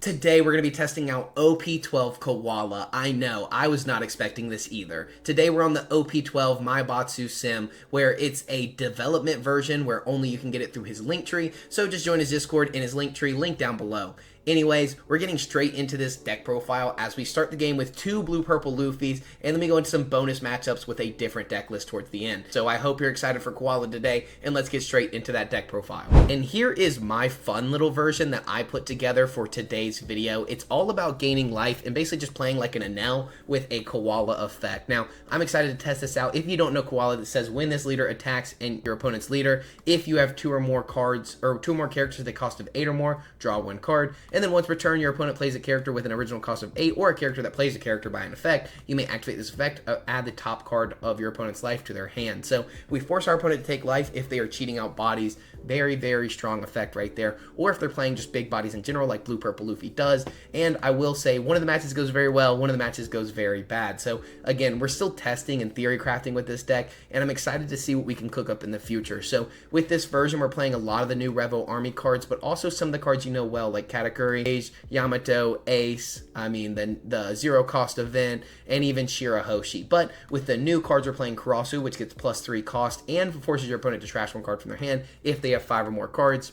Today we're going to be testing out OP12 Koala. I know, I was not expecting this either. Today we're on the OP12 Maibatsu sim, where it's a development version where only you can get it through his link tree, so just join his Discord in his link tree, link down below. Anyways, we're getting straight into this deck profile as we start the game with 2 Blue Purple Luffys, and then we go into some bonus matchups with a different deck list towards the end. So I hope you're excited for Koala today, and let's get straight into that deck profile. And here is my fun little version that I put together for today's video. It's all about gaining life and basically just playing like an Enel with a Koala effect. Now, I'm excited to test this out. If you don't know Koala, it says when this leader attacks and your opponent's leader, if you have 2 or more cards, or 2 or more characters at the cost of 8 or more, draw 1 card. And then once per turn, your opponent plays a character with an original cost of 8 or a character that plays a character by an effect, you may activate this effect, add the top card of your opponent's life to their hand. So we force our opponent to take life if they are cheating out bodies. Very, very strong effect right there. Or if they're playing just big bodies in general like Blue Purple Luffy does. And I will say one of the matches goes very well, one of the matches goes very bad. So again, we're still testing and theory crafting with this deck, and I'm excited to see what we can cook up in the future. So with this version, we're playing a lot of the new Revo Army cards, but also some of the cards you know well, like Katakuri, Yamato, Ace, the zero cost event, and even Shirahoshi. But with the new cards, we're playing Karasu, which gets +3 cost and forces your opponent to trash 1 card from their hand if they have 5 or more cards,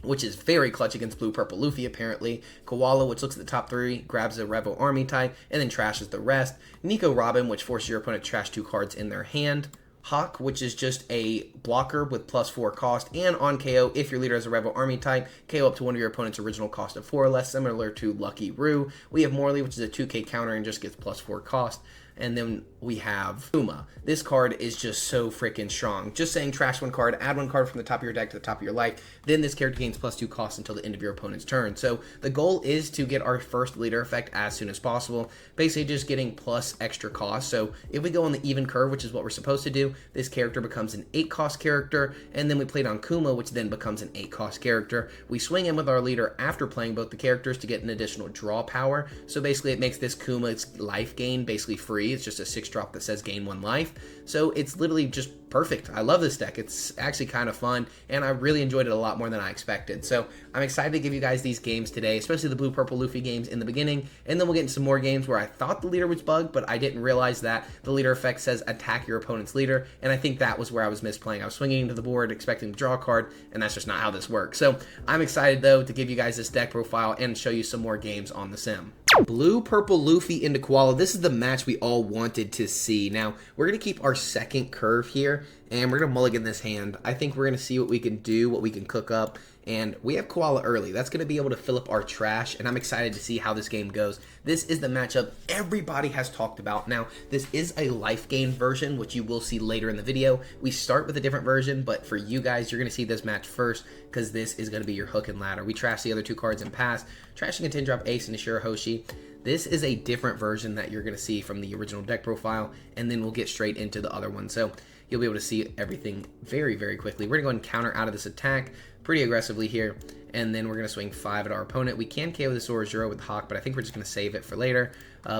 which is very clutch against Blue Purple Luffy apparently. Koala, which looks at the top 3, grabs a Revo Army type, and then trashes the rest. Nico Robin, which forces your opponent to trash 2 cards in their hand. Hawk, which is just a blocker with +4 cost, and on KO, if your leader has a Revo Army type, KO up to one of your opponent's original cost of 4 or less, similar to Lucky Roo. We have Morley, which is a 2k counter and just gets +4 cost. And then we have Uma. This card is just so freaking strong. Just saying trash 1 card, add 1 card from the top of your deck to the top of your life, then this character gains +2 cost until the end of your opponent's turn. So the goal is to get our first leader effect as soon as possible, basically just getting plus extra cost. So if we go on the even curve, which is what we're supposed to do, this character becomes an 8 cost character, and then we played on Kuma, which then becomes an 8 cost character. We swing in with our leader after playing both the characters to get an additional draw power. So basically it makes this Kuma's life gain basically free. It's just a 6-drop that says gain 1 life. So it's literally just perfect. I love this deck. It's actually kind of fun, and I really enjoyed it a lot more than I expected. So I'm excited to give you guys these games today, especially the Blue Purple Luffy games in the beginning, and then we'll get into some more games where I thought the leader was bugged, but I didn't realize that the leader effect says attack your opponent's leader, and I think that was where I was misplaying. I was swinging into the board expecting to draw a card, and that's just not how this works. So I'm excited though to give you guys this deck profile and show you some more games on the sim. Blue Purple Luffy into Koala. This is the match we all wanted to see. Now, we're going to keep our second curve here, and we're going to mulligan this hand. I think we're going to see what we can do, what we can cook up, and we have Koala early. That's going to be able to fill up our trash, and I'm excited to see how this game goes. This is the matchup everybody has talked about. Now, this is a life gain version, which you will see later in the video. We start with a different version, but for you guys, you're going to see this match first, because this is going to be your hook and ladder. We trash the other 2 cards and pass, trashing a 10-drop Ace and a Shirahoshi. This is a different version that you're going to see from the original deck profile, and then we'll get straight into the other one. So you'll be able to see everything very, very quickly. We're going to go and counter out of this attack pretty aggressively here, and then we're going to swing 5 at our opponent. We can KO the Zoro with the Hawk, but I think we're just going to save it for later.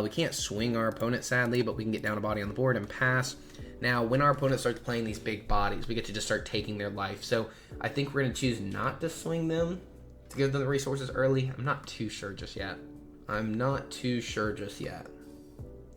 We can't swing our opponent, sadly, but we can get down a body on the board and pass. Now, when our opponent starts playing these big bodies, we get to just start taking their life. So I think we're going to choose not to swing them to give them the resources early. I'm not too sure just yet.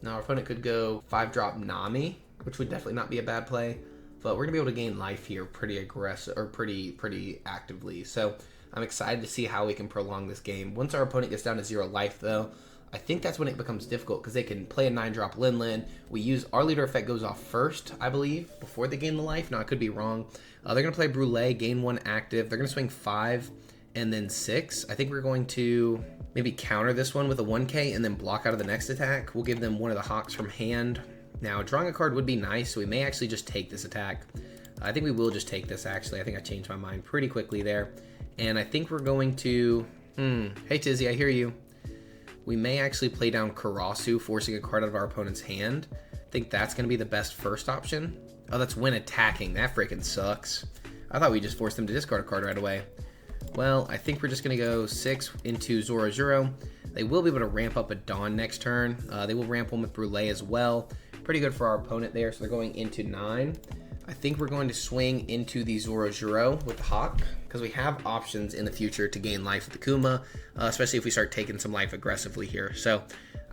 Now, our opponent could go 5-drop Nami, which would definitely not be a bad play, but we're gonna be able to gain life here pretty aggressive, or pretty actively. So I'm excited to see how we can prolong this game. Once our opponent gets down to 0 life though, I think that's when it becomes difficult, because they can play a 9-drop Lin. We use our leader effect goes off first, I believe, before they gain the life. Now I could be wrong. They're gonna play Brule, gain 1 active. They're gonna swing 5 and then 6. I think we're going to maybe counter this one with a 1k and then block out of the next attack. We'll give them one of the Hawks from hand. Now, drawing a card would be nice, so we may actually just take this attack. I think we will just take this, actually. I think I changed my mind pretty quickly there. And I think we're going to... Hey, Tizzy, I hear you. We may actually play down Karasu, forcing a card out of our opponent's hand. I think that's going to be the best first option. Oh, that's when attacking. That freaking sucks. I thought we just forced them to discard a card right away. Well, I think we're just going to go 6 into Zoro. They will be able to ramp up a Dawn next turn. They will ramp one with Brule as well. Pretty good for our opponent there, so they're going into 9. I think we're going to swing into the Zoro with the Hawk. because we have options in the future to gain life with the Kuma, especially if we start taking some life aggressively here. So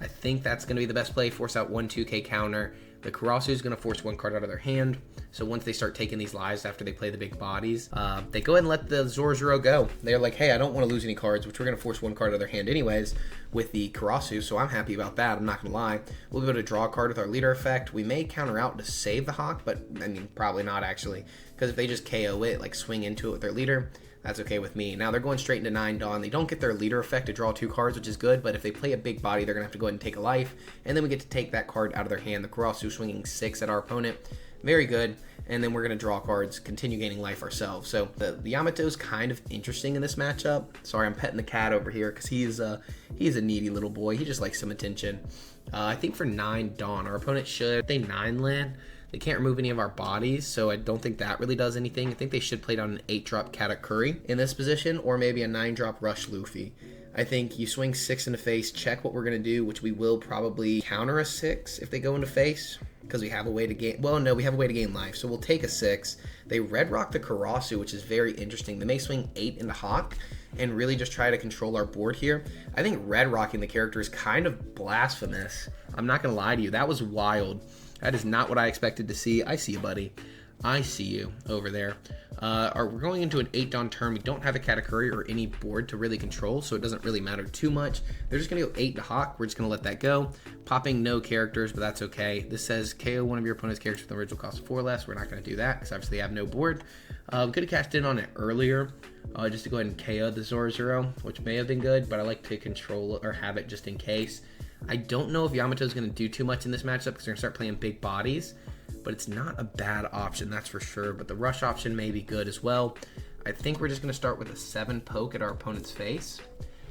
I think that's going to be the best play. Force out 1-2K counter. The Karasu is going to force one card out of their hand. So once they start taking these lives after they play the big bodies, they go ahead and let the Zoro go. They're like, hey, I don't want to lose any cards, which we're going to force one card out of their hand anyways with the Karasu, so I'm happy about that. I'm not going to lie. We'll be able to draw a card with our leader effect. We may counter out to save the Hawk, but I mean, probably not actually, because if they just KO it, like swing into it with their leader, that's okay with me. Now they're going straight into 9 Dawn. They don't get their leader effect to draw 2 cards, which is good, but if they play a big body, they're going to have to go ahead and take a life, and then we get to take that card out of their hand. The Karasu swinging 6 at our opponent. Very good. And then we're going to draw cards, continue gaining life ourselves. So the Yamato's kind of interesting in this matchup. Sorry, I'm petting the cat over here because he's a needy little boy. He just likes some attention. I think for 9 Dawn, our opponent should, they 9 land. They can't remove any of our bodies, so I don't think that really does anything. I think they should play down an 8-drop Katakuri in this position, or maybe a 9-drop Rush Luffy. I think you swing 6 into face, check what we're going to do, which we will probably counter a 6 if they go into face, because we have a way to gain, well, no, we have a way to gain life, so we'll take a 6. They red rock the Karasu, which is very interesting. They may swing 8 into Hawk and really just try to control our board here. I think red rocking the character is kind of blasphemous. I'm not going to lie to you. That was wild. That is not what I expected to see. I see you, buddy. I see you over there. We're going into an 8 Dawn turn. We don't have a Katakuri or any board to really control, so it doesn't really matter too much. They're just going to go 8 to Hawk. We're just going to let that go. Popping no characters, but that's okay. This says KO one of your opponent's characters with an original cost of 4 less. We're not going to do that because obviously they have no board. We could have cashed in on it earlier just to go ahead and KO the Zoro, which may have been good, but I like to control or have it just in case. I don't know if Yamato's going to do too much in this matchup because they're going to start playing big bodies, but it's not a bad option, that's for sure. But the rush option may be good as well. I think we're just going to start with a 7 poke at our opponent's face.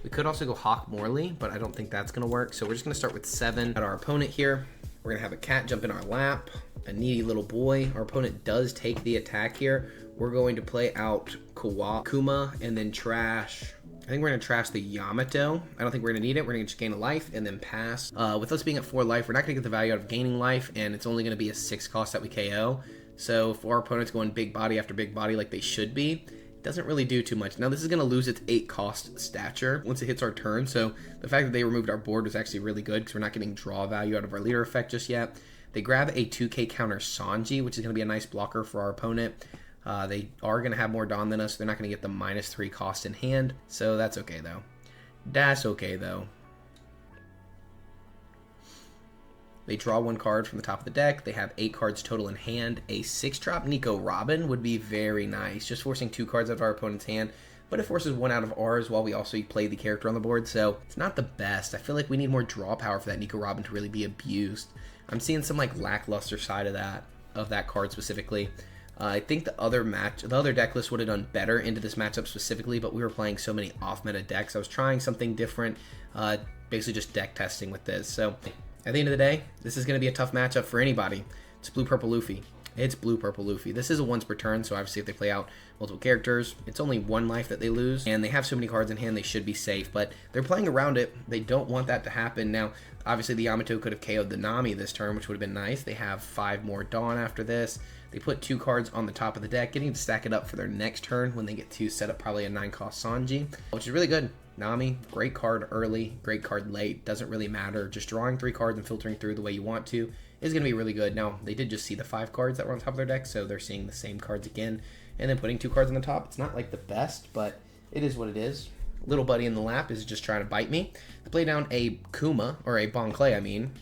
We could also go Hawk Morley, but I don't think that's going to work. So we're just going to start with 7 at our opponent here. We're going to have a cat jump in our lap, a needy little boy. Our opponent does take the attack here. We're going to play out Kuma and then trash. I think we're going to trash the Yamato. I don't think we're going to need it. We're going to just gain a life and then pass. With us being at 4 life, we're not going to get the value out of gaining life, and it's only going to be a 6 cost that we KO. So if our opponent's going big body after big body like they should be, it doesn't really do too much. Now this is going to lose its 8 cost stature once it hits our turn. So the fact that they removed our board was actually really good because we're not getting draw value out of our leader effect just yet. They grab a 2K counter Sanji, which is going to be a nice blocker for our opponent. They are going to have more Dawn than us. So they're not going to get the -3 cost in hand. So that's okay, though. That's okay, though. They draw 1 card from the top of the deck. They have 8 cards total in hand. A 6-drop Nico Robin would be very nice. Just forcing 2 cards out of our opponent's hand. But it forces 1 out of ours while we also play the character on the board. So it's not the best. I feel like we need more draw power for that Nico Robin to really be abused. I'm seeing some like lackluster side of that card specifically. I think the other deck list would have done better into this matchup specifically, but we were playing so many off-meta decks. I was trying something different, basically just deck testing with this. So at the end of the day, this is going to be a tough matchup for anybody. It's Blue Purple Luffy. It's Blue Purple Luffy. This is a once per turn, so obviously if they play out multiple characters, it's only 1 life that they lose, and they have so many cards in hand they should be safe, but they're playing around it. They don't want that to happen. Now, obviously the Yamato could have KO'd the Nami this turn, which would have been nice. They have 5 more Dawn after this. They put 2 cards on the top of the deck, getting to stack it up for their next turn when they get to set up probably a 9-cost Sanji, which is really good. Nami, great card early, great card late, doesn't really matter. Just drawing 3 cards and filtering through the way you want to is going to be really good. Now, they did just see the 5 cards that were on top of their deck, so they're seeing the same cards again, and then putting 2 cards on the top. It's not like the best, but it is what it is. Little buddy in the lap is just trying to bite me. They play down a Kuma, or a Bon Clay, I mean.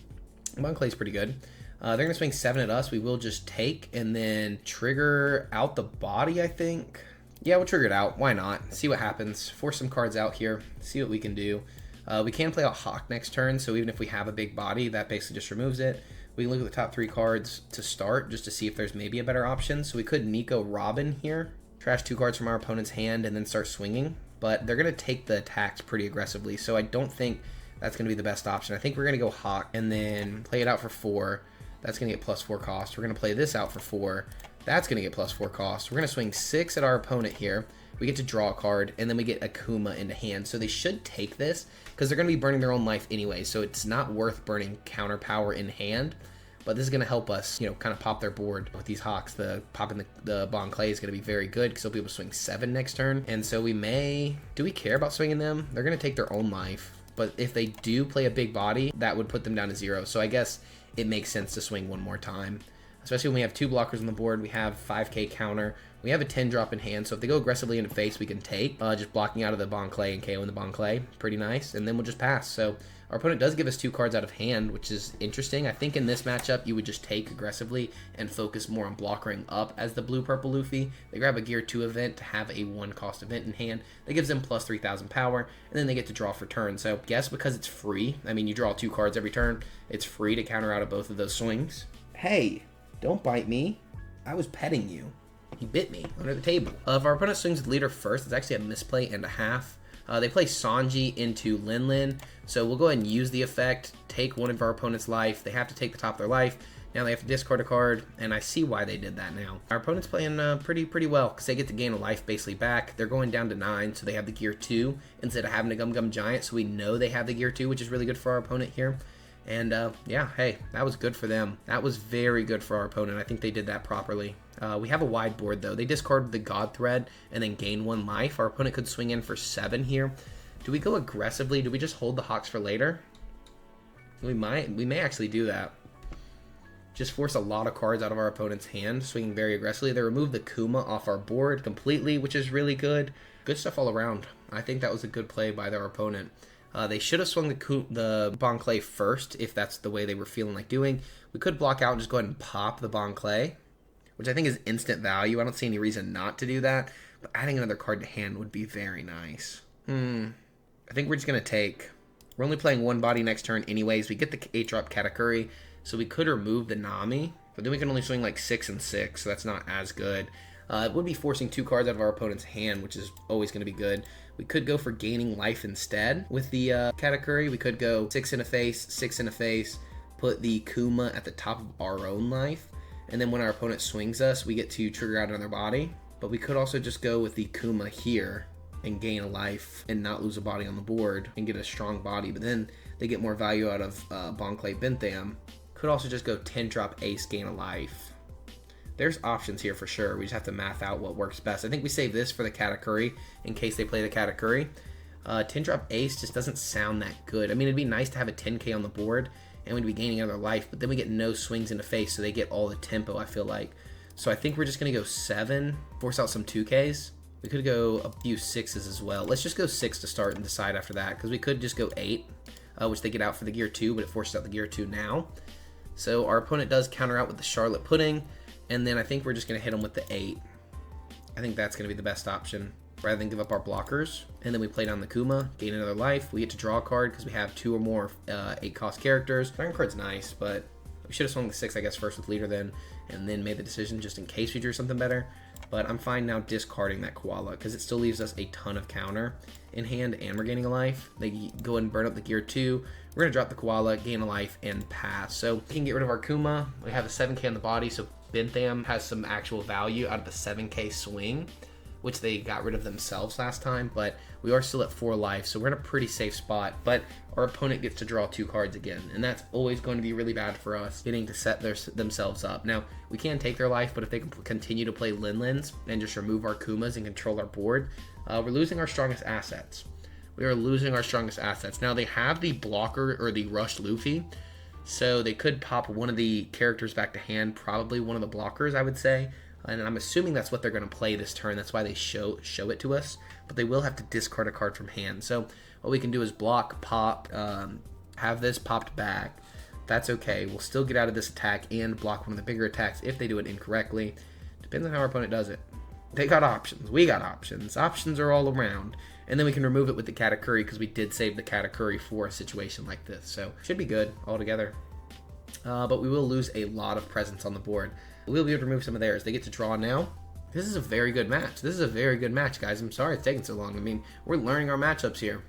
Bon Clay's pretty good. They're going to swing 7 at us. We will just take and then trigger out the body, I think. Yeah, we'll trigger it out. Why not? See what happens. Force some cards out here. See what we can do. We can play out Hawk next turn, so even if we have a big body, that basically just removes it. We can look at the top 3 cards to start just to see if there's maybe a better option. So we could Nico Robin here. Trash 2 cards from our opponent's hand and then start swinging. But they're going to take the attacks pretty aggressively, so I don't think that's going to be the best option. I think we're going to go Hawk and then play it out for 4. That's going to get +4 cost. We're going to play this out for 4. That's going to get +4 cost. We're going to swing 6 at our opponent here. We get to draw a card, and then we get Akuma into hand. So they should take this, because they're going to be burning their own life anyway, so it's not worth burning counter power in hand. but this is going to help us, you know, kind of pop their board with these Hawks. The popping the Bon Clay is going to be very good because they'll be able to swing 7 next turn. And so we may, do we care about swinging them? They're going to take their own life. But if they do play a big body, that would put them down to 0. So I guess it makes sense to swing one more time. Especially when we have 2 blockers on the board. We have 5k counter. We have a 10 drop in hand. So if they go aggressively into face, we can take. Just blocking out of the Bon Clay and KOing the Bon Clay. Pretty nice. And then we'll just pass. So our opponent does give us 2 cards out of hand, which is interesting. I think in this matchup, you would just take aggressively and focus more on blockering up as the Blue Purple Luffy. They grab a Gear 2 event to have a 1-cost event in hand. That gives them plus 3,000 power, and then they get to draw for turn. So guess because it's free, I mean, you draw 2 cards every turn, it's free to counter out of both of those swings. Hey, don't bite me. I was petting you. You bit me under the table. If our opponent swings with leader first, it's actually a misplay and a half. They play Sanji into Lin Lin, so we'll go ahead and use the effect, take one of our opponent's life. They have to take the top of their life. Now they have to discard a card, and I see why they did that now. Our opponent's playing pretty well, because they get to gain a life basically back. They're going down to 9, so they have the Gear 2 instead of having a Gum Gum Giant, so we know they have the Gear 2, which is really good for our opponent here. And yeah, hey, that was good for them. That was very good for our opponent. I think they did that properly. We have a wide board, though. They discarded the God Thread and then gain 1 life. Our opponent could swing in for 7 here. Do we go aggressively? Do we just hold the Hawks for later? We might. We may actually do that. Just force a lot of cards out of our opponent's hand, swinging very aggressively. They remove the Kuma off our board completely, which is really good. Good stuff all around. I think that was a good play by their opponent. They should have swung the Bon Clay first, if that's the way they were feeling like doing. We could block out and just go ahead and pop the Bon Clay, which I think is instant value. I don't see any reason not to do that, but adding another card to hand would be very nice. I think we're just going to take. We're only playing 1 body next turn anyways. We get the 8-drop Katakuri, so we could remove the Nami, but then we can only swing like 6 and 6, so that's not as good. It would be forcing 2 cards out of our opponent's hand, which is always going to be good. We could go for gaining life instead with the Katakuri. We could go 6 in a face, 6 in a face, put the Kuma at the top of our own life, and then when our opponent swings us, we get to trigger out another body. But we could also just go with the Kuma here and gain a life and not lose a body on the board and get a strong body, but then they get more value out of Bon Clay Bentham. Could also just go 10-drop Ace, gain a life. There's options here for sure. We just have to math out what works best. I think we save this for the Katakuri in case they play the Katakuri. 10-drop Ace just doesn't sound that good. I mean, it'd be nice to have a 10k on the board and we'd be gaining another life, but then we get no swings in the face, so they get all the tempo, I feel like. So I think we're just going to go 7, force out some 2ks. We could go a few 6s as well. Let's just go 6 to start and decide after that, because we could just go 8, which they get out for the Gear 2, but it forces out the Gear 2 now. So our opponent does counter out with the Charlotte Pudding, and then I think we're just going to hit them with the 8. I think that's going to be the best option, rather than give up our blockers. And then we play down the Kuma, gain another life. We get to draw a card because we have 2 or more 8-cost characters. Dragon card's nice, but we should have swung the 6, I guess, first with leader then, and then made the decision just in case we drew something better. But I'm fine now discarding that Koala because it still leaves us a ton of counter in hand and we're gaining a life. They go ahead and burn up the Gear 2. We're going to drop the Koala, gain a life, and pass. So we can get rid of our Kuma. We have a 7k on the body, so Bentham has some actual value out of the 7k swing, which they got rid of themselves last time, but we are still at 4 life, so we're in a pretty safe spot. But our opponent gets to draw 2 cards again, and that's always going to be really bad for us, getting to set themselves up. Now, we can take their life, but if they can continue to play Lin Lins and just remove our Kumas and control our board, we're losing our strongest assets. We are losing our strongest assets. Now, they have the blocker or the rushed Luffy, so they could pop one of the characters back to hand, probably one of the blockers, I would say. And I'm assuming that's what they're going to play this turn. That's why they show it to us. But they will have to discard a card from hand. So what we can do is block, pop, have this popped back. That's okay. We'll still get out of this attack and block one of the bigger attacks if they do it incorrectly. Depends on how our opponent does it. They got options. We got options. Options are all around. And then we can remove it with the Katakuri because we did save the Katakuri for a situation like this. So should be good altogether. But we will lose a lot of presence on the board. We'll be able to remove some of theirs. They get to draw now. This is a very good match. This is a very good match, guys. I'm sorry it's taking so long. I mean, we're learning our matchups here.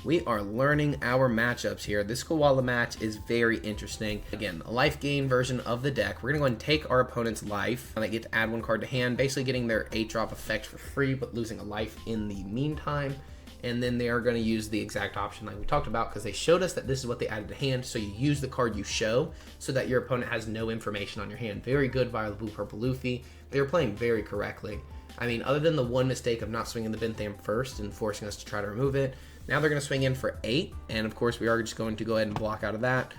We are learning our matchups here. This Koala match is very interesting. Again, a life gain version of the deck. We're going to go ahead and take our opponent's life. And they get to add 1 card to hand, basically getting their 8-drop effect for free, but losing a life in the meantime. and then they are going to use the exact option like we talked about, because they showed us that this is what they added to hand. So you use the card you show so that your opponent has no information on your hand. Very good via the Blue Purple Luffy. They were playing very correctly. I mean, other than the one mistake of not swinging the Bentham first and forcing us to try to remove it, now they're going to swing in for 8, and of course we are just going to go ahead and block out of that.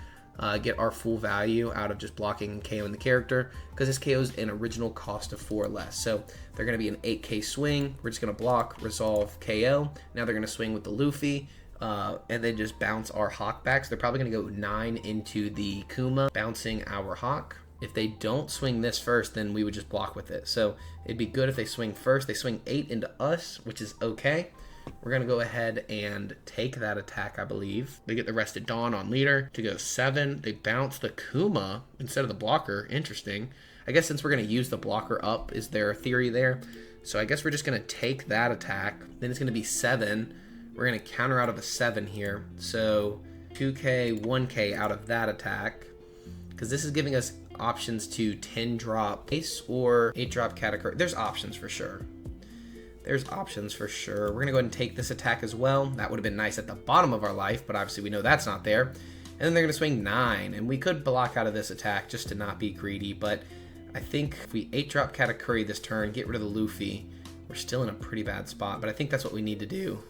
Get our full value out of just blocking and KOing the character, because this KO's an original cost of 4 less. So they're going to be an 8k swing. We're just going to block, resolve, KO. Now they're going to swing with the Luffy, and then just bounce our Hawk back. So they're probably going to go 9 into the Kuma, bouncing our Hawk. If they don't swing this first, then we would just block with it. So it'd be good if they swing first. They swing 8 into us, which is okay. We're going to go ahead and take that attack, I believe. They get the Rested Dawn on leader to go 7. They bounce the Kuma instead of the blocker. Interesting. I guess since we're going to use the blocker up, is there a theory there? So I guess we're just going to take that attack. Then it's going to be 7. We're going to counter out of a 7 here. So 2k, 1k out of that attack, because this is giving us options to 10 drop ace or 8 drop category. There's options for sure. There's options for sure. We're going to go ahead and take this attack as well. That would have been nice at the bottom of our life, but obviously we know that's not there. And then they're going to swing 9, and we could block out of this attack just to not be greedy, but I think if we 8-drop category this turn, get rid of the Luffy, we're still in a pretty bad spot, but I think that's what we need to do.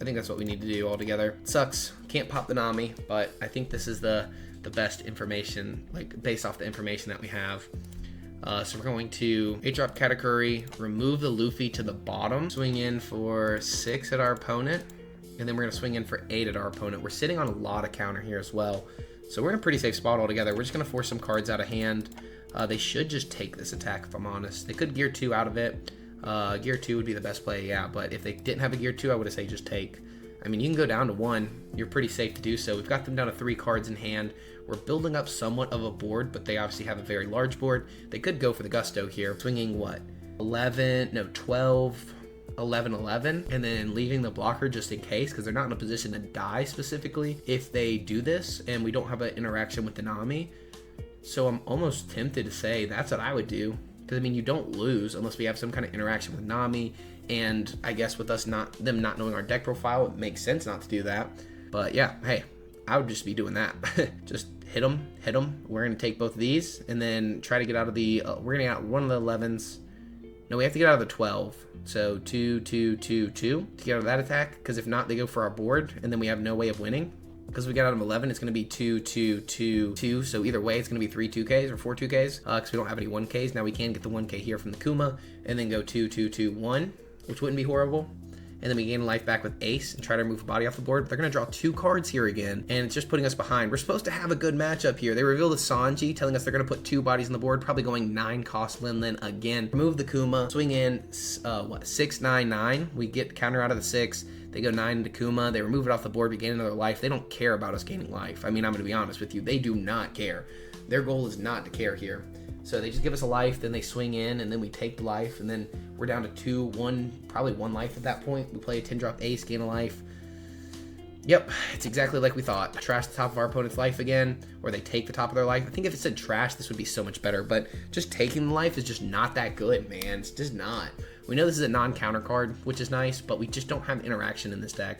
I think that's what we need to do altogether. It sucks. Can't pop the Nami, but I think this is the best information, like based off the information that we have. So we're going to 8-drop category, remove the Luffy to the bottom, swing in for 6 at our opponent, and then we're going to swing in for 8 at our opponent. We're sitting on a lot of counter here as well, so we're in a pretty safe spot altogether. We're just going to force some cards out of hand. They should just take this attack, if I'm honest. They could gear 2 out of it. Gear 2 would be the best play, yeah, but if they didn't have a gear 2, I would have said just take. I mean, you can go down to 1. You're pretty safe to do so. We've got them down to 3 cards in hand. We're building up somewhat of a board, but they obviously have a very large board. They could go for the gusto here, swinging what? 12, 11, 11, and then leaving the blocker just in case, because they're not in a position to die specifically if they do this, and we don't have an interaction with the Nami. So I'm almost tempted to say that's what I would do, because I mean, you don't lose unless we have some kind of interaction with Nami, and I guess with us them not knowing our deck profile, it makes sense not to do that. But yeah, hey, I would just be doing that. Just hit them. We're going to take both of these and then try to get out of the, we're going to get out one of the 11s. No, we have to get out of the 12. So 2, 2, 2, 2 to get out of that attack, because if not, they go for our board and then we have no way of winning. Because we got out of 11, it's going to be 2, 2, 2, 2. So either way, it's going to be 3 2Ks or 4 2Ks, because we don't have any 1Ks. Now we can get the 1K here from the Kuma and then go 2, 2, 2, 1, which wouldn't be horrible. And then we gain life back with ace and try to remove a body off the board. But they're going to draw 2 cards here again, and it's just putting us behind. We're supposed to have a good matchup here. They reveal the Sanji, telling us they're going to put 2 bodies on the board, probably going 9 cost Lin again. Remove the Kuma, swing in, 6, 9, 9. We get counter out of the 6. They go 9 into Kuma. They remove it off the board. We gain another life. They don't care about us gaining life. I mean, I'm going to be honest with you. They do not care. Their goal is not to care here. So they just give us a life, then they swing in, and then we take the life, and then we're down to 2, 1, probably 1 life at that point. We play a 10-drop ace, gain a life. Yep, it's exactly like we thought. Trash the top of our opponent's life again, or they take the top of their life. I think if it said trash, this would be so much better, but just taking the life is just not that good, man. It's just not. We know this is a non-counter card, which is nice, but we just don't have interaction in this deck.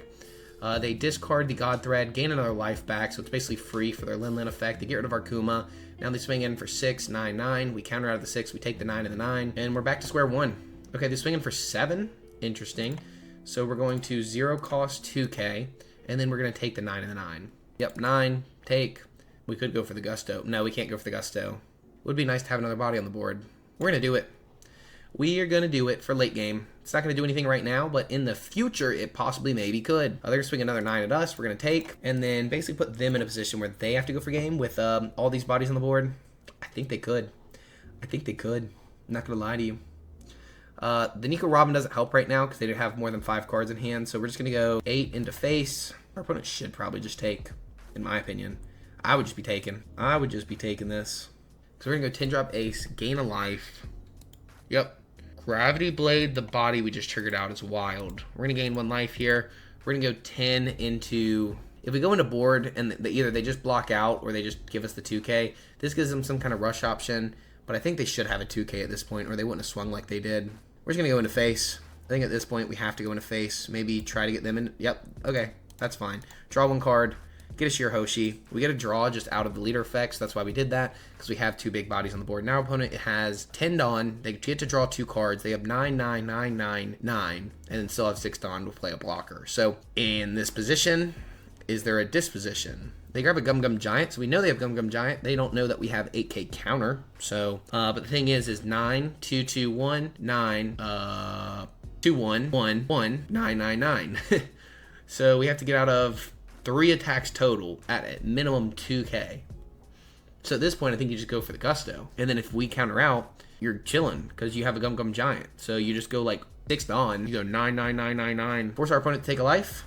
They discard the God Thread, gain another life back, so it's basically free for their Lin effect. They get rid of our Kuma. Now they swing in for 6, 9, 9. We counter out of the 6, we take the 9 and the 9, and we're back to square 1. Okay, they swing in for 7. Interesting. So we're going to 0 cost 2K, and then we're going to take the 9 and the 9. Yep, 9, take. We could go for the gusto. No, we can't go for the gusto. Would be nice to have another body on the board. We're going to do it. We are going to do it for late game. It's not going to do anything right now, but in the future, it possibly maybe could. They're going to swing another 9 at us. We're going to take, and then basically put them in a position where they have to go for game with all these bodies on the board. I think they could. I'm not going to lie to you. The Nico Robin doesn't help right now because they don't have more than 5 cards in hand, so we're just going to go 8 into face. Our opponent should probably just take, in my opinion. I would just be taking this. So we're going to go 10-drop ace, gain a life. Yep. Gravity Blade, the body we just triggered out is wild. We're going to gain 1 life here. We're going to go 10 into... If we go into board and either they just block out or they just give us the 2K, this gives them some kind of rush option. But I think they should have a 2K at this point or they wouldn't have swung like they did. We're just going to go into face. think at this point we have to go into face. Maybe try to get them in. Yep. Okay. That's fine. Draw one card. Get a Shirahoshi. We get a draw just out of the leader effects. That's why we did that, because we have 2 big bodies on the board. Now our opponent has 10 Dawn. They get to draw 2 cards. They have 9, 9, 9, 9, 9, and then still have 6 Dawn to play a blocker. So in this position, is there a disposition? They grab a Gum Gum Giant, so we know they have Gum Gum Giant. They don't know that we have 8k counter. So, but the thing is 9, 2, 2, 1, 9, 2, 1, 1, 1, 9, 9, 9. So we have to get out of 3 attacks total at minimum 2k. So at this point, I think you just go for the Gusto. And then if we counter out, you're chilling because you have a Gum Gum Giant. So you just go like 6 Dawn. You go 9, 9, 9, 9, 9. Force our opponent to take a life.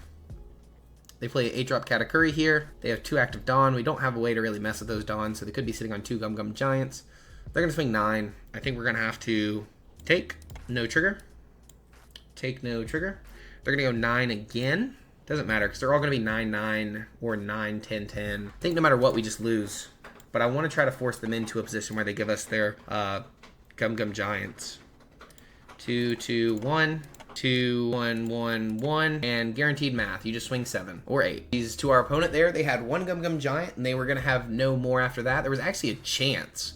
They play 8-drop Katakuri here. They have 2 active Dawn. We don't have a way to really mess with those Dawns, so they could be sitting on 2 Gum Gum Giants. They're going to swing 9. I think we're going to have to take. No trigger. Take no trigger. They're going to go 9 again. Doesn't matter, because they're all going to be 9, 9 or 9, 10, 10. I think no matter what, we just lose. But I want to try to force them into a position where they give us their Gum Gum Giants. 2, 2, 1. 2, 1, 1, 1, and guaranteed math. You just swing 7 or 8. These to our opponent there, they had 1 Gum Gum Giant, and they were going to have no more after that. There was actually a chance.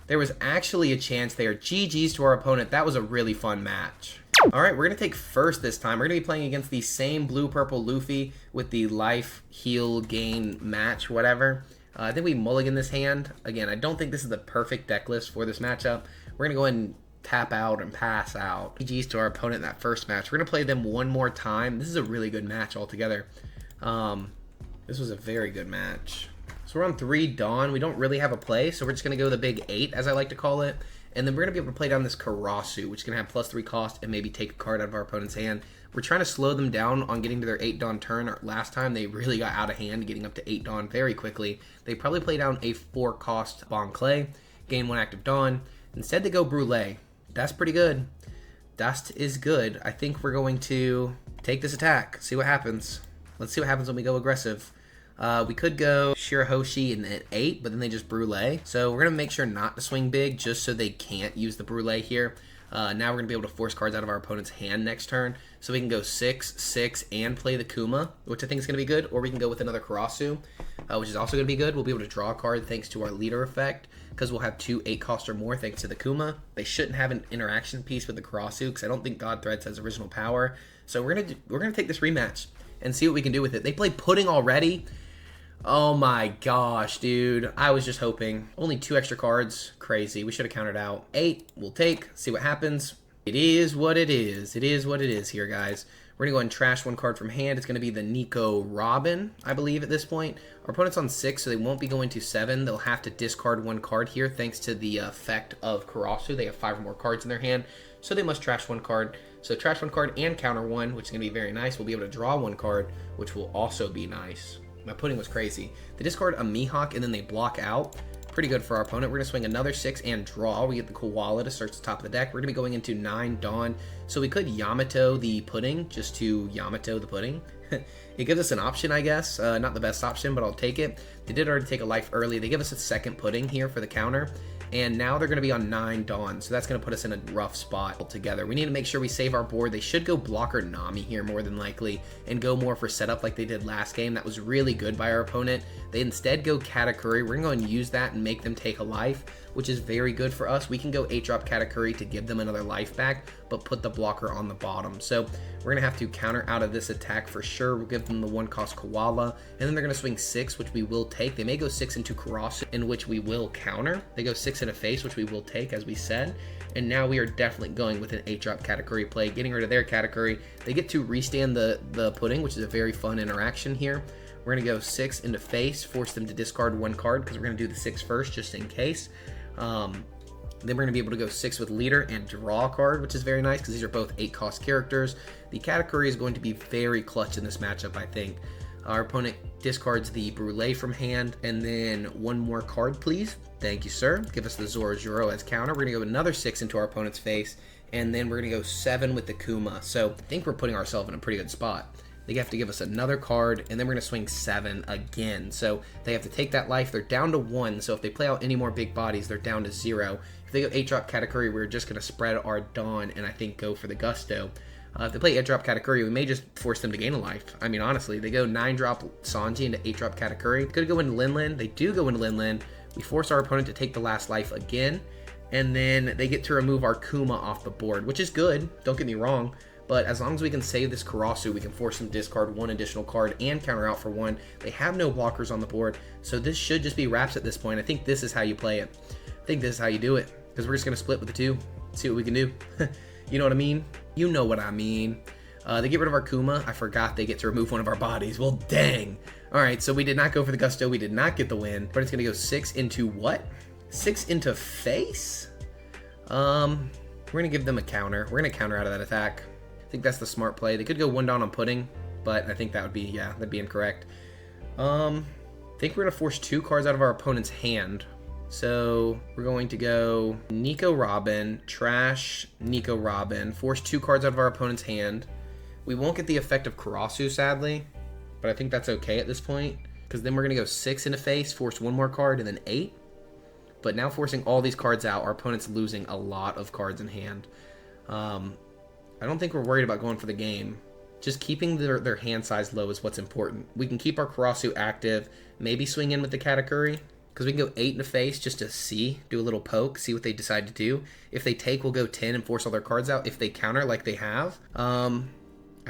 There there. GG's to our opponent. That was a really fun match. All right, we're going to take first this time. We're going to be playing against the same Blue Purple Luffy with the life, heal, gain, match, whatever. I think we mulligan this hand. Again, I don't think this is the perfect deck list for this matchup. We're going to go ahead and tap out and pass out. GG's to our opponent in that first match. We're going to play them one more time. This is a really good match altogether. This was a very good match. So we're on 3 Dawn. We don't really have a play, so we're just going to go the big 8, as I like to call it. And then we're going to be able to play down this Karasu, which is going to have +3 cost and maybe take a card out of our opponent's hand. We're trying to slow them down on getting to their 8 Dawn turn. Last time, they really got out of hand, getting up to 8 Dawn very quickly. They probably play down a 4 cost Bon Clay, gain 1 active Dawn. Instead, they go Brûlée. That's pretty good. Dust is good. I think we're going to take this attack, see what happens. Let's see what happens when we go aggressive. We could go Shirahoshi in at 8, but then they just Brûlée. So we're going to make sure not to swing big just so they can't use the Brûlée here. Now we're going to be able to force cards out of our opponent's hand next turn. So we can go 6, 6, and play the Kuma, which I think is going to be good. Or we can go with another Karasu, which is also going to be good. We'll be able to draw a card thanks to our leader effect, because we'll have 2 8 cost or more thanks to the Kuma. They shouldn't have an interaction piece with the Karasu, because I don't think God Threads has original power. So we're gonna take this rematch and see what we can do with it. They play Pudding already. Oh my gosh, dude. I was just hoping. Only 2 extra cards. Crazy. We should have countered out. 8. We'll take. See what happens. It is what it is. It is what it is here, guys. We're going to go ahead and trash 1 card from hand. It's going to be the Nico Robin, I believe, at this point. Our opponent's on 6, so they won't be going to 7. They'll have to discard 1 card here, thanks to the effect of Karasu. They have 5 or more cards in their hand, so they must trash 1 card. So trash 1 card and counter 1, which is going to be very nice. We'll be able to draw 1 card, which will also be nice. My pudding was crazy. They discard a Mihawk, and then they block out. Pretty good for our opponent. We're going to swing another 6 and draw. We get the Koala to search the top of the deck. We're going to be going into 9 Dawn. So we could Yamato the Pudding, just to Yamato the Pudding. It gives us an option, I guess. Not the best option, but I'll take it. They did already take a life early. They give us a second Pudding here for the counter. And now they're going to be on 9 Dawn, so that's going to put us in a rough spot altogether. We need to make sure we save our board. They should go Blocker Nami here more than likely and go more for setup like they did last game. That was really good by our opponent. They instead go Katakuri. We're going to go and use that and make them take a life, which is very good for us. We can go 8-drop Katakuri to give them another life back, but put the blocker on the bottom. So we're going to have to counter out of this attack for sure. We'll give them the 1-cost Koala, and then they're going to swing 6, which we will take. They may go 6 into Karasu, in which we will counter. They go 6 in a face, which we will take, as we said. And now we are definitely going with an 8-drop Katakuri play, getting rid of their Katakuri. They get to restand the Pudding, which is a very fun interaction here. We're going to go 6 into face, force them to discard 1 card, because we're going to do the 6 first, just in case. Then we're going to be able to go 6 with leader and draw a card, which is very nice because these are both 8-cost characters. The Katakuri is going to be very clutch in this matchup, I think. Our opponent discards the Brûlée from hand, and then 1 more card, please. Thank you, sir. Give us the Zorojuro as counter. We're going to go another 6 into our opponent's face, and then we're going to go 7 with the Kuma. So I think we're putting ourselves in a pretty good spot. They have to give us another card, and then we're going to swing 7 again. So they have to take that life. They're down to 1, so if they play out any more big bodies, they're down to 0. If they go 8-drop Katakuri, we're just going to spread our Dawn and I think go for the Gusto. If they play 8-drop Katakuri, we may just force them to gain a life. I mean, honestly, they go 9-drop Sanji into 8-drop Katakuri. Could go into Lin Lin. They do go into Lin Lin. We force our opponent to take the last life again, and then they get to remove our Kuma off the board, which is good. Don't get me wrong. But as long as we can save this Karasu, we can force them to discard one additional card and counter out for one. They have no blockers on the board, so this should just be wraps at this point. I think this is how you play it. I think this is how you do it, because we're just going to split with the two, see what we can do. You know what I mean? You know what I mean. They get rid of our Kuma. I forgot they get to remove one of our bodies. Well, dang. All right, so we did not go for the Gusto. We did not get the win, but it's going to go 6 into what? 6 into face? We're going to give them a counter. We're going to counter out of that attack. I think that's the smart play. They could go 1 down on Pudding, but I think that would be, yeah, that'd be incorrect. I think we're going to force 2 cards out of our opponent's hand. So we're going to go Nico Robin, trash Nico Robin, force 2 cards out of our opponent's hand. We won't get the effect of Karasu, sadly, but I think that's okay at this point, because then we're going to go 6 into face, force 1 more card, and then 8. But now forcing all these cards out, our opponent's losing a lot of cards in hand. I don't think we're worried about going for the game. Just keeping their hand size low is what's important. We can keep our Karasu active, maybe swing in with the Katakuri, because we can go 8 in the face just to see, do a little poke, see what they decide to do. If they take, we'll go 10 and force all their cards out. If they counter like they have, I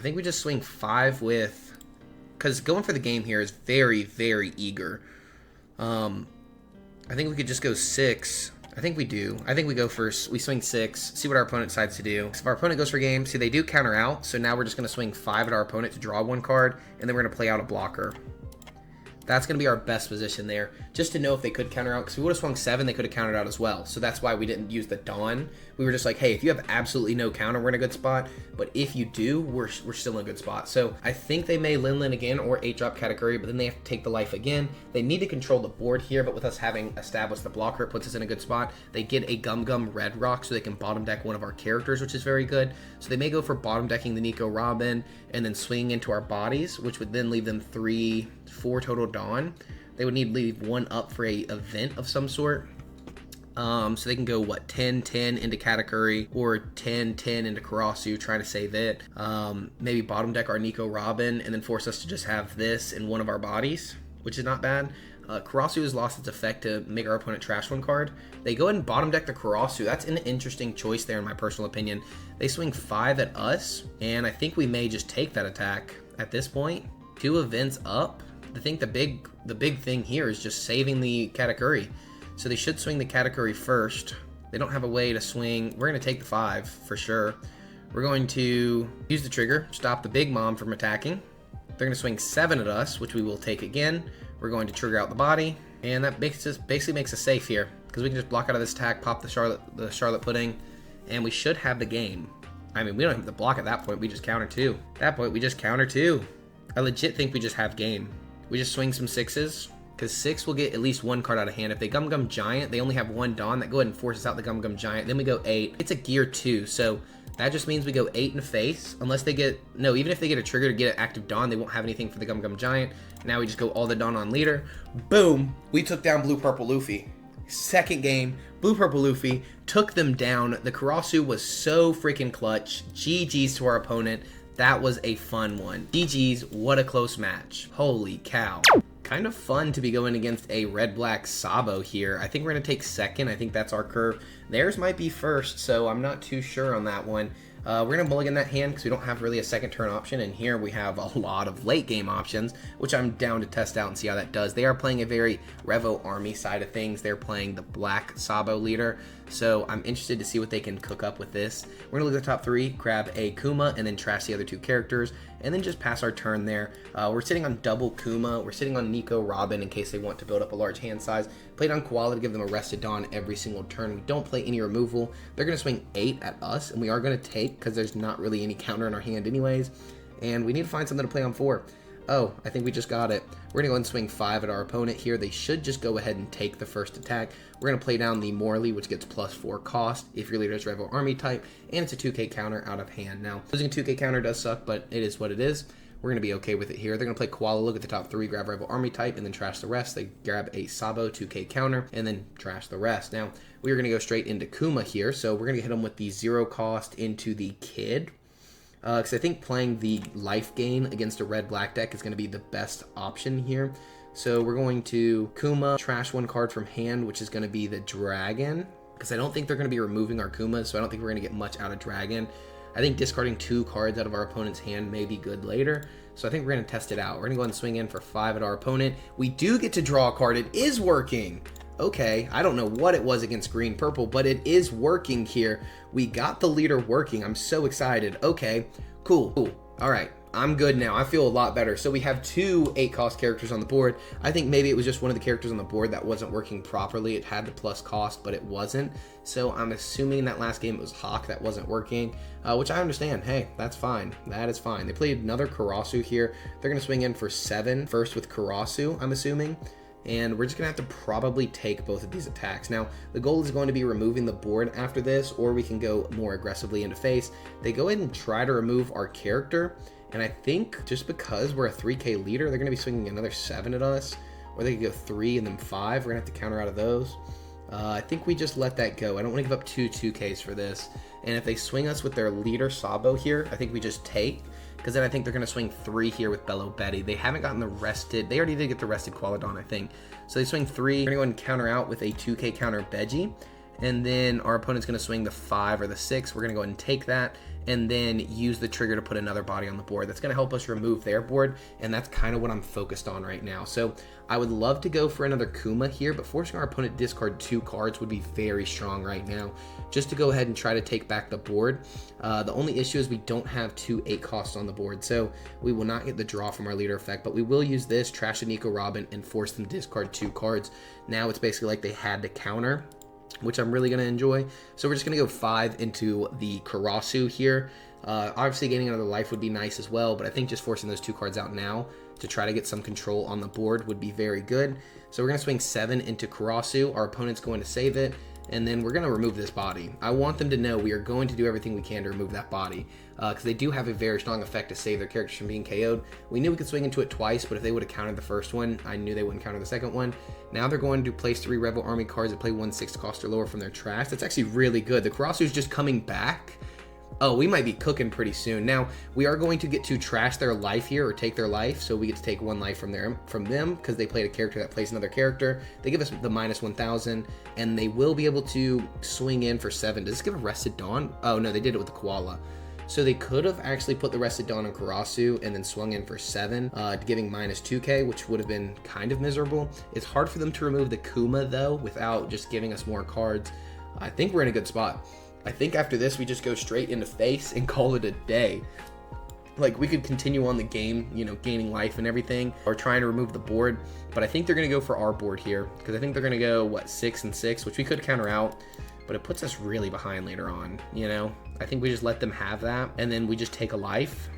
think we just swing 5 with, because going for the game here is very, very eager. I think we could just go 6. I think we do. I think we go first. We swing 6, see what our opponent decides to do. So if our opponent goes for game, see they do counter out, so now we're just going to swing 5 at our opponent to draw 1 card, and then we're going to play out a blocker. That's going to be our best position there, just to know if they could counter out, because if we would have swung 7, they could have countered out as well. So that's why we didn't use the Dawn. We were just like, hey, if you have absolutely no counter, we're in a good spot. But if you do, we're still in a good spot. So I think they may Lin Lin again or 8-drop Katakuri, but then they have to take the life again. They need to control the board here, but with us having established the blocker, it puts us in a good spot. They get a Gum Gum Red Rock, so they can bottom deck one of our characters, which is very good. So they may go for bottom decking the Nico Robin and then swing into our bodies, which would then leave them 4 total Dawn. They would need to leave 1 up for a event of some sort. So they can go, what, 10-10 into Katakuri or 10-10 into Karasu, trying to save it. Maybe bottom deck our Nico Robin and then force us to just have this in one of our bodies, which is not bad. Karasu has lost its effect to make our opponent trash 1 card. They go ahead and bottom deck the Karasu. That's an interesting choice there in my personal opinion. They swing 5 at us, and I think we may just take that attack at this point. 2 events up. I think the big thing here is just saving the Katakuri. So they should swing the Katakuri first. They don't have a way to swing. We're going to take the 5 for sure. We're going to use the trigger, stop the Big Mom from attacking. They're going to swing 7 at us, which we will take again. We're going to trigger out the body, and that basically makes us safe here, because we can just block out of this attack, pop the Charlotte Pudding, and we should have the game. I mean, we don't have to block at that point. We just counter 2. At that point, we just counter 2. I legit think we just have game. We just swing some 6s, because 6 will get at least 1 card out of hand. If they Gum Gum Giant, they only have 1 Dawn. That go ahead and forces out the Gum Gum Giant. Then we go 8. It's a gear 2, so that just means we go 8 in the face, unless they get, no, even if they get a trigger to get an active Dawn, they won't have anything for the Gum Gum Giant. Now we just go all the Dawn on leader. Boom! We took down Blue Purple Luffy. Second game, Blue Purple Luffy took them down. The Karasu was so freaking clutch. GG's to our opponent. That was a fun one. GG's, what a close match. Holy cow. Kind of fun to be going against a red-black Sabo here. I think we're going to take second. I think that's our curve. Theirs might be first, so I'm not too sure on that one. We're going to mulligan that hand because we don't have really a second turn option, and here we have a lot of late game options, which I'm down to test out and see how that does. They are playing a very Revo Army side of things. They're playing the black Sabo leader, so I'm interested to see what they can cook up with this. We're going to look at the top 3, grab a Kuma, and then trash the other 2 characters, and then just pass our turn there. We're sitting on double Kuma. We're sitting on Nico Robin in case they want to build up a large hand size. Played on Koala to give them a rested Dawn every single turn. We don't play any removal. They're going to swing 8 at us, and we are going to take because there's not really any counter in our hand anyways. And we need to find something to play on 4. Oh, I think we just got it. We're going to go and swing 5 at our opponent here. They should just go ahead and take the first attack. We're going to play down the Morley, which gets +4 cost if your leader is Revo Army type, and it's a 2k counter out of hand. Now, losing a 2k counter does suck, but it is what it is. We're going to be okay with it here. They're going to play Koala, look at the top 3, grab Revo Army type, and then trash the rest. They grab a Sabo 2k counter, and then trash the rest. Now, we are going to go straight into Kuma here, so we're going to hit them with the 0 cost into the Kid. because I think playing the life gain against a red-black deck is going to be the best option here. So we're going to Kuma, trash 1 card from hand, which is going to be the Dragon, because I don't think they're going to be removing our Kuma, so I don't think we're going to get much out of Dragon. I think discarding 2 cards out of our opponent's hand may be good later, so I think we're going to test it out. We're going to go ahead and swing in for 5 at our opponent. We do get to draw a card. It is working. Okay, I don't know what it was against green purple, but it is working here. We got the leader working. I'm so excited. Okay, cool. All right, I'm good now. I feel a lot better. So we have 2 8-cost characters on the board. I think maybe it was just one of the characters on the board that wasn't working properly. It had the plus cost, but it wasn't. So I'm assuming that last game it was Hawk that wasn't working, which I understand. Hey, that's fine. That is fine. They played another Karasu here. They're going to swing in for 7 first with Karasu, I'm assuming. And we're just going to have to probably take both of these attacks. Now, the goal is going to be removing the board after this, or we can go more aggressively into face. They go ahead and try to remove our character, and I think just because we're a 3k leader, they're going to be swinging another 7 at us, or they could go 3 and then 5. We're going to have to counter out of those. I think we just let that go. I don't want to give up 2 2ks for this. And if they swing us with their leader Sabo here, I think we just take, because then I think they're going to swing 3 here with Bello Betty. They haven't gotten the rested. They already did get the rested Qualadon, I think. So they swing 3. We're going to go ahead and counter out with a 2k counter Beji. And then our opponent's going to swing the 5 or the 6. We're going to go ahead and take that, and then use the trigger to put another body on the board. That's going to help us remove their board, and that's kind of what I'm focused on right now. So I would love to go for another Kuma here, but forcing our opponent to discard 2 cards would be very strong right now, just to go ahead and try to take back the board. The only issue is we don't have 2 8 costs on the board, so we will not get the draw from our leader effect, but we will use this, trash a Nico Robin, and force them to discard 2 cards. Now it's basically like they had to counter, which I'm really going to enjoy. So we're just going to go 5 into the Karasu here. Obviously gaining another life would be nice as well, but I think just forcing those 2 cards out now to try to get some control on the board would be very good. So we're going to swing 7 into Karasu. Our opponent's going to save it, and then we're going to remove this body. I want them to know we are going to do everything we can to remove that body, because they do have a very strong effect to save their characters from being KO'd. We knew we could swing into it twice, but if they would have countered the first one, I knew they wouldn't counter the second one. Now they're going to place 3 Rebel Army cards that play 1 6 cost or lower from their trash. That's actually really good. The Karasu's just coming back. Oh, we might be cooking pretty soon. Now, we are going to get to trash their life here, or take their life, so we get to take 1 life from them, because they played a character that plays another character. They give us the -1000, and they will be able to swing in for 7. Does this give a Rested Dawn? Oh, no, they did it with the Koala. So they could have actually put the Rested Dawn on Karasu and then swung in for 7, giving -2k, which would have been kind of miserable. It's hard for them to remove the Kuma, though, without just giving us more cards. I think we're in a good spot. I think after this, we just go straight into face and call it a day. Like, we could continue on the game, you know, gaining life and everything, or trying to remove the board, but I think they're going to go for our board here, because I think they're going to go, what, 6 and 6, which we could counter out, but it puts us really behind later on, you know? I think we just let them have that, and then we just take a life.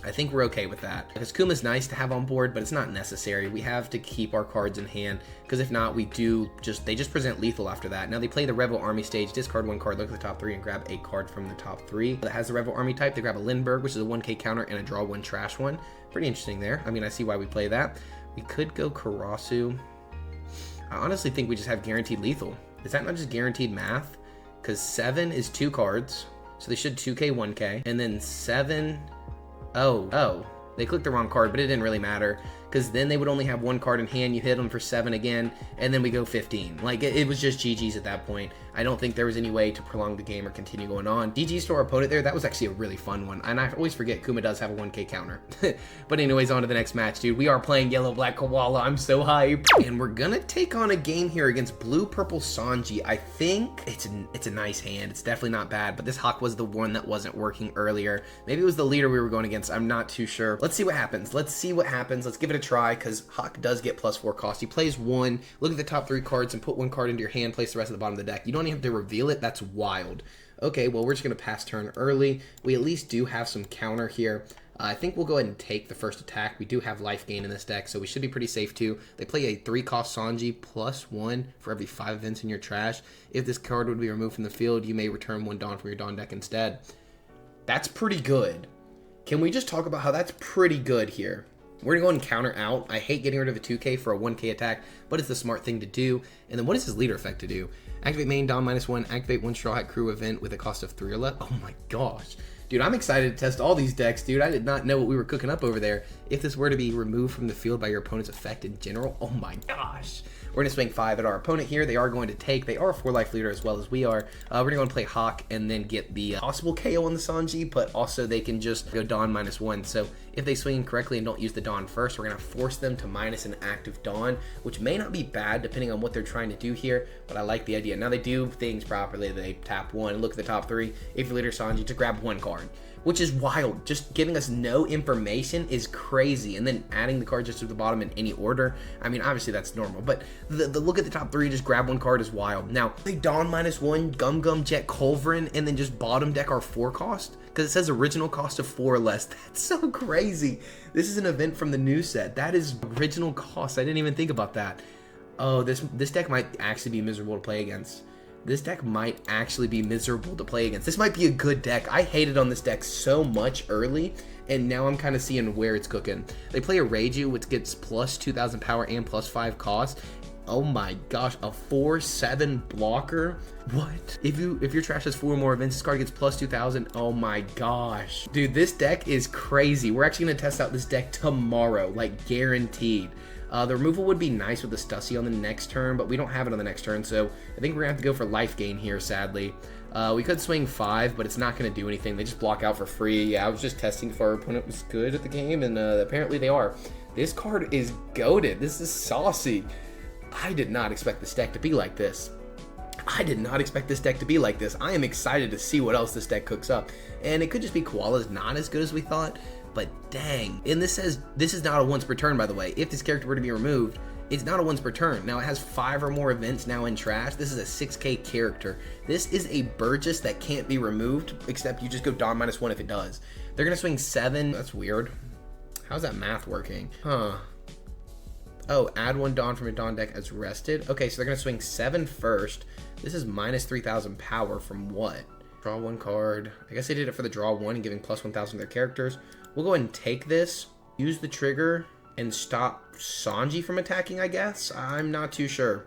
I think we're okay with that, because Kuma's nice to have on board, but it's not necessary. We have to keep our cards in hand, because if not, they just present lethal after that. Now they play the Rebel Army stage, discard 1 card, look at the top 3, and grab a card from the top 3 that has the Rebel Army type. They grab a Lindbergh, which is a 1k counter, and a draw 1, trash 1. Pretty interesting there. I mean, I see why we play that. We could go Karasu. I honestly think we just have guaranteed lethal. Is that not just guaranteed math? Because 7 is 2 cards, so they should 2k, 1k, and then 7... Oh, they clicked the wrong card, but it didn't really matter, because then they would only have 1 card in hand. You hit them for 7 again, and then we go 15. Like, it was just GG's at that point. I don't think there was any way to prolong the game or continue going on. GG's to our opponent there. That was actually a really fun one, and I always forget Kuma does have a 1k counter. But anyways, on to the next match, dude. We are playing Yellow Black Koala. I'm so hyped. And we're gonna take on a game here against Blue Purple Sanji. I think it's a nice hand. It's definitely not bad, but this Hawk was the one that wasn't working earlier. Maybe it was the leader we were going against. I'm not too sure. Let's see what happens. Let's give it a try, because Hawk does get +4 cost. He plays 1, look at the top 3 cards, and put 1 card into your hand, place the rest at the bottom of the deck. You don't even have to reveal it. That's wild. Okay, well, we're just going to pass turn early. We at least do have some counter here. I think we'll go ahead and take the first attack. We do have life gain in this deck, so we should be pretty safe too. They play a 3-cost Sanji +1 for every 5 events in your trash. If this card would be removed from the field, you may return 1 Dawn from your Dawn deck instead. That's pretty good. Can we just talk about how that's pretty good here? We're going to go and counter out. I hate getting rid of a 2k for a 1k attack, but it's the smart thing to do. And then what is his leader effect to do? Activate main Dawn -1, activate 1 Straw Hat Crew event with a cost of 3 or less. Oh my gosh. Dude, I'm excited to test all these decks, dude. I did not know what we were cooking up over there. If this were to be removed from the field by your opponent's effect in general, oh my gosh. We're going to swing 5 at our opponent here. They are going to take. They are a 4-life leader as well as we are. We're going to go and play Hawk and then get the possible KO on the Sanji, but also they can just go Dawn -1. So if they swing correctly and don't use the Dawn first, we're going to force them to minus an active Dawn, which may not be bad depending on what they're trying to do here, but I like the idea. Now they do things properly. They tap 1, look at the top 3. If your leader Sanji, to grab 1 card, which is wild. Just giving us no information is crazy, and then adding the card just to the bottom in any order. I mean, obviously that's normal, but the look at the top 3, just grab 1 card is wild. Now, they Dawn -1, Gum Gum, Jet Culverin, and then just bottom deck our 4 cost, because it says original cost of 4 or less. That's so crazy. This is an event from the new set. That is original cost. I didn't even think about that. Oh, this deck might actually be miserable to play against. This deck might actually be miserable to play against. This might be a good deck. I hated on this deck so much early, and now I'm kind of seeing where it's cooking. They play a Reiju, which gets plus 2,000 power and plus 5 cost. Oh my gosh, a 4/7 blocker? What? If your trash has 4 or more events, this card gets plus 2,000. Oh my gosh. Dude, this deck is crazy. We're actually going to test out this deck tomorrow, like guaranteed. The removal would be nice with the Stussy on the next turn, but we don't have it on the next turn, so I think we're going to have to go for life gain here, sadly. We could swing 5, but it's not going to do anything. They just block out for free. Yeah, I was just testing if our opponent was good at the game, and apparently they are. This card is goated. This is saucy. I did not expect this deck to be like this. I did not expect this deck to be like this. I am excited to see what else this deck cooks up. And it could just be Koala's not as good as we thought, but dang. And this says this is not a once per turn, by the way. If this character were to be removed, it's not a once per turn. Now it has 5 or more events now in trash. This is a 6K character. This is a Burgess that can't be removed, except you just go Dawn -1 if it does. They're gonna swing 7. That's weird. How's that math working? Huh. Oh, add 1 Dawn from your Dawn deck as rested. Okay, so they're gonna swing 7 first. This is minus 3,000 power from what? Draw 1 card. I guess they did it for the draw 1 and giving plus 1,000 to their characters. We'll go ahead and take this, use the trigger, and stop Sanji from attacking, I guess? I'm not too sure.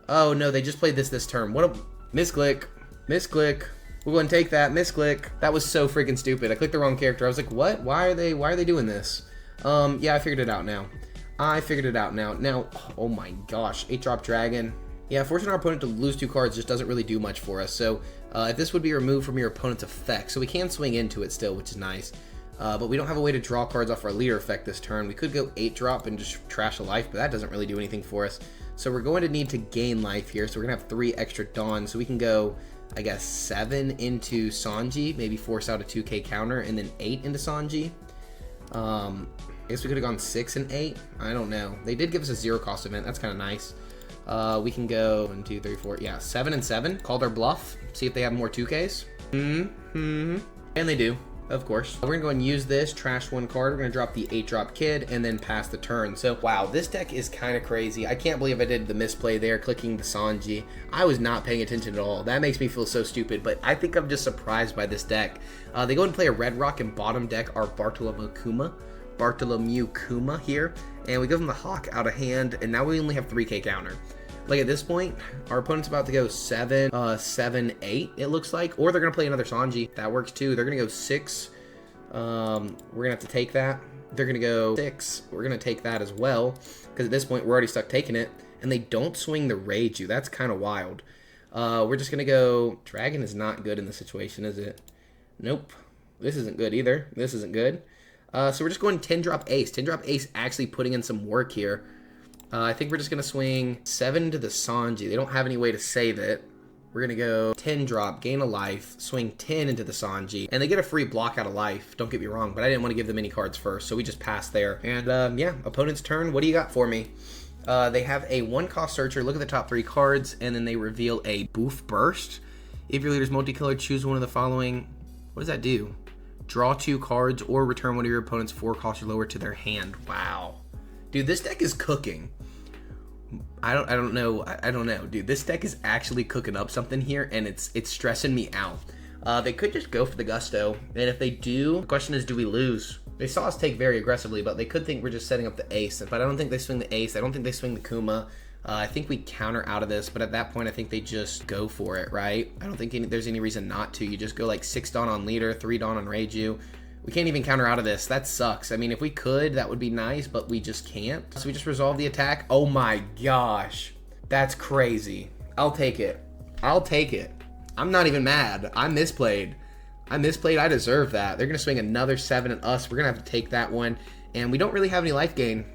Oh no, they just played this turn. What a misclick. Misclick. We'll go ahead and take that. Misclick. That was so freaking stupid. I clicked the wrong character. I was like, what? Why are they doing this? Yeah, I figured it out now. Now, oh my gosh. 8-drop dragon. Yeah, forcing our opponent to lose 2 cards just doesn't really do much for us. So if this would be removed from your opponent's effect, so we can swing into it still, which is nice. But we don't have a way to draw cards off our leader effect this turn. We could go 8-drop and just trash a life, but that doesn't really do anything for us. So we're going to need to gain life here. So we're going to have 3 extra Dawns. So we can go, I guess, 7 into Sanji, maybe force out a 2K counter, and then 8 into Sanji. I guess we could have gone 6 and 8. I don't know. They did give us a 0 cost event. That's kind of nice. We can go 1, 2, 3, 4. Yeah, 7 and 7. Called our bluff. See if they have more 2Ks. And they do. Of course. We're gonna go and use this, trash 1 card. We're gonna drop the 8-drop kid and then pass the turn. So wow, this deck is kind of crazy. I can't believe I did the misplay there, clicking the Sanji. I was not paying attention at all. That makes me feel so stupid, but I think I'm just surprised by this deck. They go and play a Red Rock and bottom deck our Bartholomew Kuma here, and we give them the Hawk out of hand, and now we only have 3K counter. Like at this point, our opponent's about to go 7, 8, it looks like, or they're gonna play another Sanji. That works too. They're gonna go 6. We're gonna have to take that. They're gonna go 6. We're gonna take that as well, because at this point we're already stuck taking it, and they don't swing the Reiju. That's kind of wild. We're just gonna go. Dragon is not good in this situation, is it? Nope. This isn't good either. This isn't good. So we're just going 10-drop ace. 10-drop ace actually putting in some work here. I think we're just going to swing 7 to the Sanji. They don't have any way to save it. We're going to go 10-drop, gain a life, swing 10 into the Sanji. And they get a free block out of life, don't get me wrong, but I didn't want to give them any cards first, so we just passed there. And yeah, opponent's turn. What do you got for me? They have a 1-cost searcher. Look at the top 3 cards, and then they reveal a Boof Burst. If your leader's multicolored, choose one of the following. What does that do? Draw 2 cards or return one of your opponent's 4 costs or lower to their hand. Wow. Dude, this deck is cooking. I don't know, dude. This deck is actually cooking up something here, and it's stressing me out. They could just go for the Gusto, and if they do, the question is, do we lose? They saw us take very aggressively, but they could think we're just setting up the ace, but I don't think they swing the ace. I don't think they swing the Kuma. I think we counter out of this, but at that point, I think they just go for it, right? I don't think there's any reason not to. You just go like 6 Dawn on Leader, 3 Dawn on Reiju. We can't even counter out of this. That sucks. I mean, if we could, that would be nice, but we just can't. So we just resolve the attack. Oh my gosh. That's crazy. I'll take it. I'll take it. I'm not even mad. I misplayed. I deserve that. They're going to swing another 7 at us. We're going to have to take that one. And we don't really have any life gain.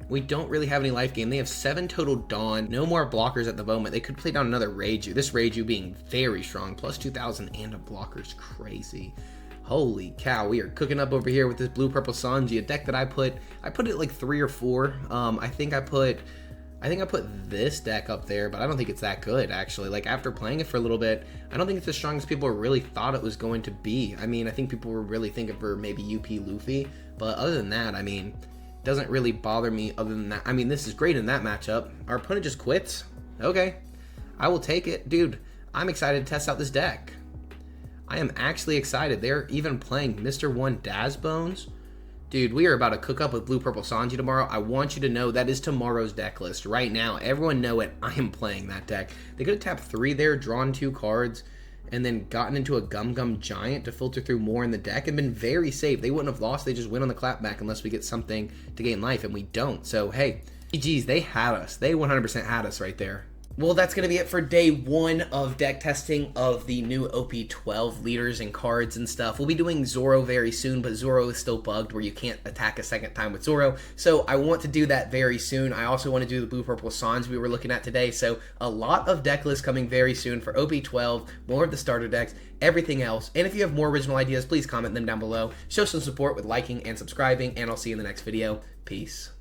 They have 7 total Dawn. No more blockers at the moment. They could play down another Reiju. This Reiju being very strong. Plus 2,000 and a blocker is crazy. Holy cow, we are cooking up over here with this Blue Purple Sanji, a deck that I put it like 3 or 4. I think I put this deck up there, but I don't think it's that good, actually. Like, after playing it for a little bit, I don't think it's as strong as people really thought it was going to be. I mean, I think people were really thinking for maybe UP Luffy, but other than that, I mean, it doesn't really bother me other than that. I mean, this is great in that matchup. Our opponent just quits. Okay, I will take it. Dude, I'm excited to test out this deck. I am actually excited. They're even playing Mr. 1 Daz Bones. Dude, we are about to cook up with Blue Purple Sanji tomorrow. I want you to know that is tomorrow's deck list. Right now, everyone know it. I am playing that deck. They could have tapped 3 there, drawn 2 cards, and then gotten into a Gum Gum Giant to filter through more in the deck and been very safe. They wouldn't have lost. They just win on the clapback unless we get something to gain life, and we don't. So, hey, GG's, they had us. They 100% had us right there. Well, that's going to be it for day 1 of deck testing of the new OP12 leaders and cards and stuff. We'll be doing Zoro very soon, but Zoro is still bugged where you can't attack a second time with Zoro. So I want to do that very soon. I also want to do the Blue Purple Sanji we were looking at today. So a lot of deck lists coming very soon for OP12, more of the starter decks, everything else. And if you have more original ideas, please comment them down below. Show some support with liking and subscribing, and I'll see you in the next video. Peace.